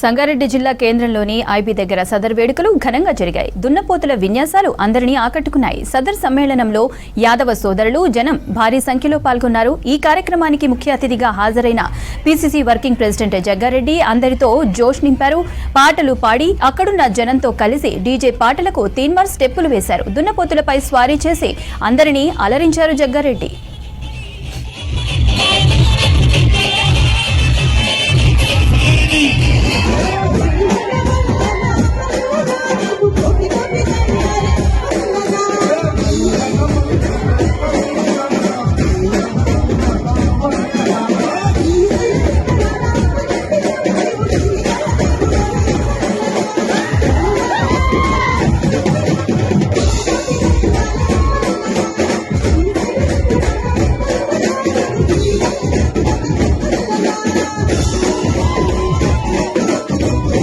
సంగారెడ్డి జిల్లా కేంద్రంలోని ఐబీ దగ్గర సదర్ వేడుకలు ఘనంగా జరిగాయి. దున్నపోతుల విన్యాసాలు అందరినీ ఆకట్టుకున్నాయి. సదర్ సమ్మేళనంలో యాదవ సోదరులు జనం భారీ సంఖ్యలో పాల్గొన్నారు. ఈ కార్యక్రమానికి ముఖ్య అతిథిగా హాజరైన పీసీసీ వర్కింగ్ ప్రెసిడెంట్ జగ్గారెడ్డి అందరితో జోష్ నింపారు. పాటలు పాడి అక్కడున్న జనంతో కలిసి డీజే పాటలకు తీన్మార్ స్టెప్పులు వేశారు. దున్నపోతులపై స్వారీ చేసి అందరినీ అలరించారు జగ్గారెడ్డి.